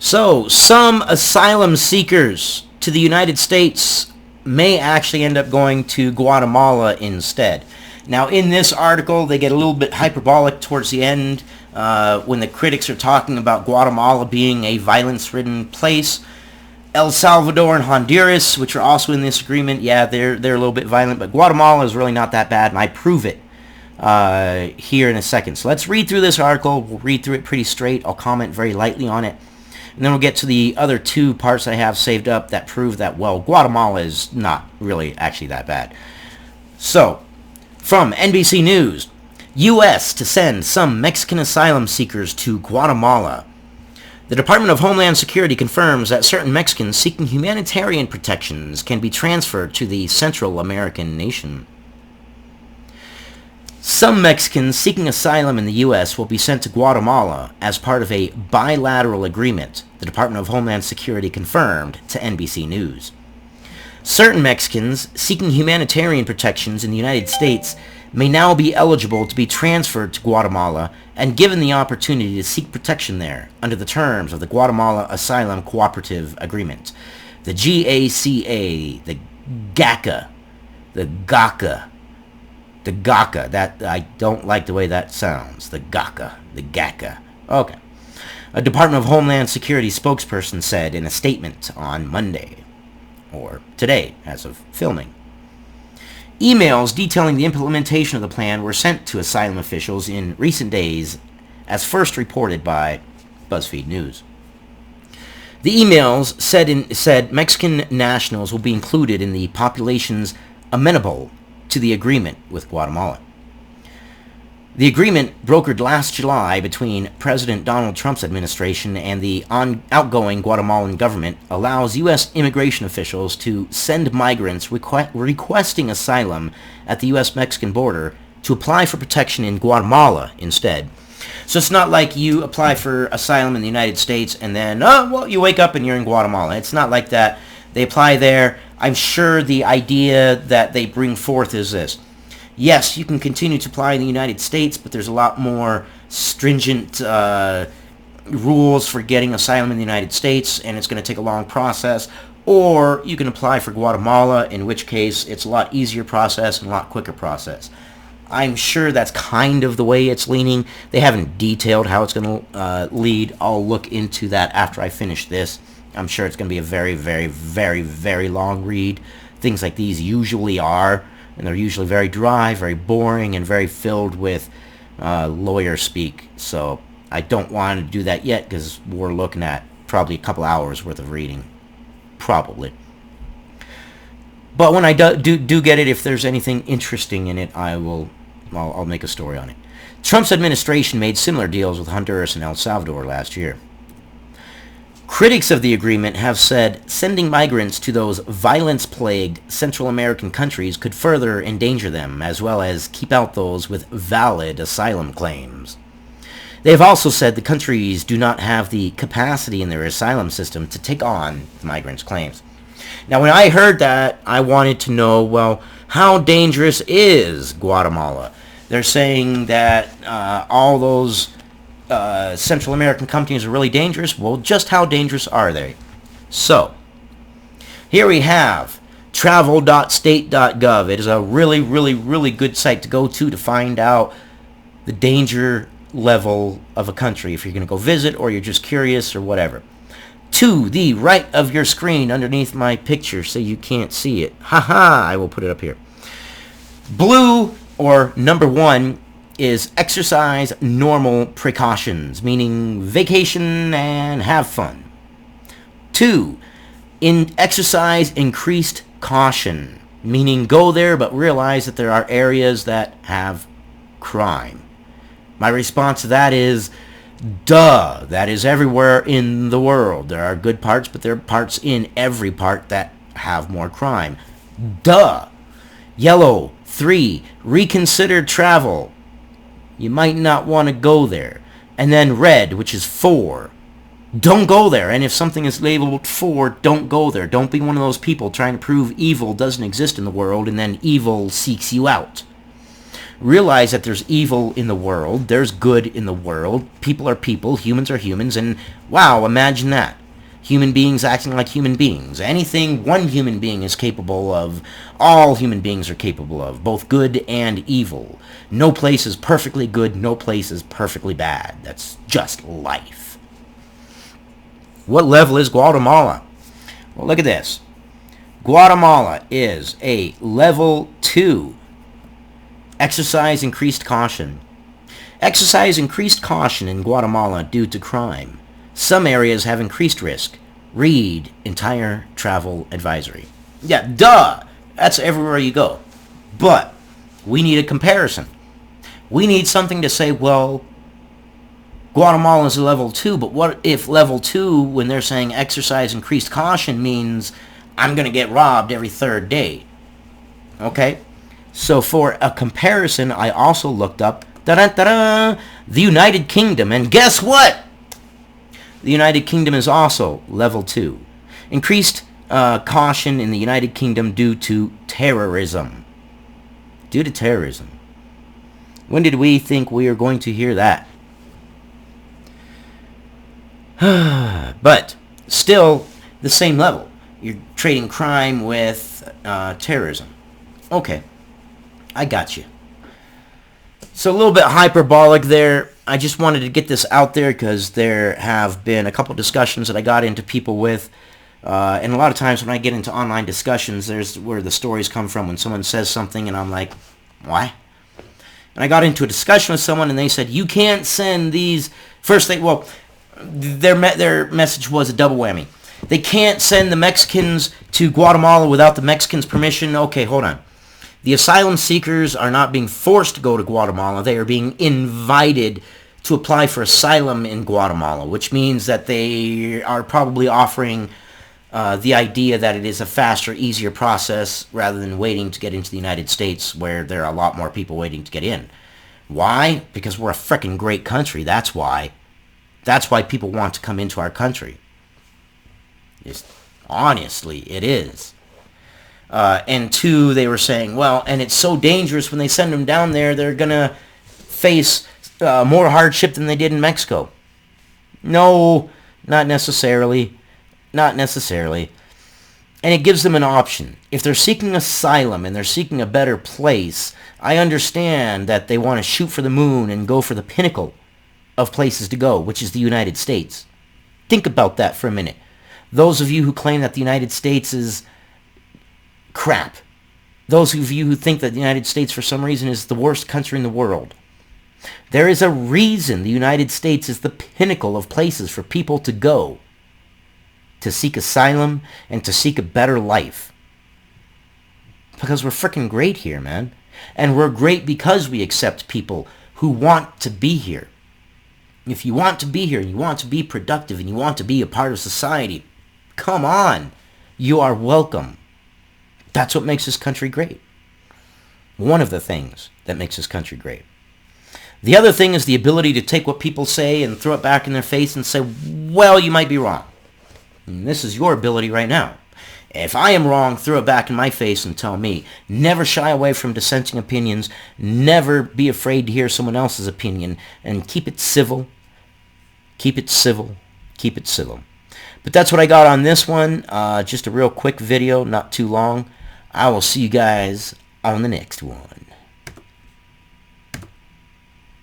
So, some asylum seekers to the United States may actually end up going to Guatemala instead. Now, in this article, they get a little bit hyperbolic towards the end when the critics are talking about Guatemala being a violence-ridden place. El Salvador and Honduras, which are also in this agreement, yeah, they're a little bit violent, but Guatemala is really not that bad, and I prove it here in a second. So let's read through this article. We'll read through it pretty straight. I'll comment very lightly on it. And then we'll get to the other two parts I have saved up that prove that, well, Guatemala is not really actually that bad. So, from NBC News, U.S. to send some Mexican asylum seekers to Guatemala. The Department of Homeland Security confirms that certain Mexicans seeking humanitarian protections can be transferred to the Central American nation. Some Mexicans seeking asylum in the U.S. will be sent to Guatemala as part of a bilateral agreement, the Department of Homeland Security confirmed to NBC News. Certain Mexicans seeking humanitarian protections in the United States may now be eligible to be transferred to Guatemala and given the opportunity to seek protection there under the terms of the Guatemala Asylum Cooperative Agreement. The GACA, the GACA, the GACA, the GACA, that, I don't like the way that sounds. The GACA, the GACA. Okay. A Department of Homeland Security spokesperson said in a statement on Monday, or today as of filming. Emails detailing the implementation of the plan were sent to asylum officials in recent days, as first reported by BuzzFeed News. The emails said Mexican nationals will be included in the populations amenable to the agreement with Guatemala. The agreement, brokered last July between President Donald Trump's administration and the outgoing Guatemalan government, allows U.S. immigration officials to send migrants requesting asylum at the U.S.-Mexican border to apply for protection in Guatemala instead. So it's not like you apply for asylum in the United States and then, you wake up and you're in Guatemala. It's not like that. They apply there. I'm sure the idea that they bring forth is this. Yes, you can continue to apply in the United States, but there's a lot more stringent rules for getting asylum in the United States, and it's going to take a long process. Or you can apply for Guatemala, in which case it's a lot easier process and a lot quicker process. I'm sure that's kind of the way it's leaning. They haven't detailed how it's going to lead. I'll look into that after I finish this. I'm sure it's going to be a very, very, very, very long read. Things like these usually are. And they're usually very dry, very boring, and very filled with lawyer speak. So I don't want to do that yet because we're looking at probably a couple hours worth of reading. Probably. But when I do get it, if there's anything interesting in it, I'll make a story on it. Trump's administration made similar deals with Honduras and El Salvador last year. Critics of the agreement have said sending migrants to those violence-plagued Central American countries could further endanger them, as well as keep out those with valid asylum claims. They have also said the countries do not have the capacity in their asylum system to take on the migrants' claims. Now, when I heard that, I wanted to know, well, how dangerous is Guatemala? They're saying that all those Central American companies are really dangerous. Well, just how dangerous are they? So, here we have travel.state.gov. It is a really, really, really good site to go to find out the danger level of a country if you're going to go visit or you're just curious or whatever. To the right of your screen underneath my picture so you can't see it. Haha, I will put it up here. Blue, or number 1, is exercise normal precautions, meaning vacation and have fun. 2, exercise increased caution, meaning go there but realize that there are areas that have crime. My response to that is, duh, that is everywhere in the world. There are good parts, but there are parts in every part that have more crime. Duh. Yellow, 3, reconsider travel. You might not want to go there. And then red, which is 4, don't go there. And if something is labeled 4, don't go there. Don't be one of those people trying to prove evil doesn't exist in the world and then evil seeks you out. realize that there's evil in the world, there's good in the world, people are people, humans are humans, and wow, imagine that. Human beings acting like human beings. Anything one human being is capable of, all human beings are capable of, both good and evil. No place is perfectly good, no place is perfectly bad. That's just life. What level is Guatemala? Well, look at this. Guatemala is a level 2. Exercise increased caution. Exercise increased caution in Guatemala due to crime. Some areas have increased risk. Read entire travel advisory. Yeah, duh! That's everywhere you go. But we need a comparison. We need something to say, well, Guatemala is a level 2, but what if level 2, when they're saying exercise increased caution, means I'm going to get robbed every third day? Okay? So for a comparison, I also looked up the United Kingdom, and guess what? The United Kingdom is also level 2. Increased caution in the United Kingdom due to terrorism. Due to terrorism. When did we think we were going to hear that? But still the same level. You're trading crime with terrorism. Okay, I got you. So a little bit hyperbolic there. I just wanted to get this out there because there have been a couple discussions that I got into people with. And a lot of times when I get into online discussions, there's where the stories come from when someone says something and I'm like, why? And I got into a discussion with someone and they said, you can't send these... First thing, well, their message was a double whammy. They can't send the Mexicans to Guatemala without the Mexicans' permission. Okay, hold on. The asylum seekers are not being forced to go to Guatemala. They are being invited to apply for asylum in Guatemala, which means that they are probably offering the idea that it is a faster, easier process rather than waiting to get into the United States where there are a lot more people waiting to get in. Why? Because we're a frickin' great country. That's why. That's why people want to come into our country. Honestly, it is. And two, they were saying, well, and it's so dangerous when they send them down there, they're going to face more hardship than they did in Mexico. No, not necessarily. Not necessarily. And it gives them an option. If they're seeking asylum and they're seeking a better place, I understand that they want to shoot for the moon and go for the pinnacle of places to go, which is the United States. Think about that for a minute. Those of you who claim that the United States is crap. Those of you who think that the United States for some reason is the worst country in the world. There is a reason the United States is the pinnacle of places for people to go to seek asylum and to seek a better life. Because we're freaking great here, man. And we're great because we accept people who want to be here. If you want to be here, and you want to be productive, and you want to be a part of society, come on. You are welcome. That's what makes this country great. One of the things that makes this country great. The other thing is the ability to take what people say and throw it back in their face and say, well, you might be wrong. And this is your ability right now. If I am wrong, throw it back in my face and tell me. Never shy away from dissenting opinions. Never be afraid to hear someone else's opinion. And keep it civil. Keep it civil. Keep it civil. But that's what I got on this one. Just a real quick video, not too long. I will see you guys on the next one.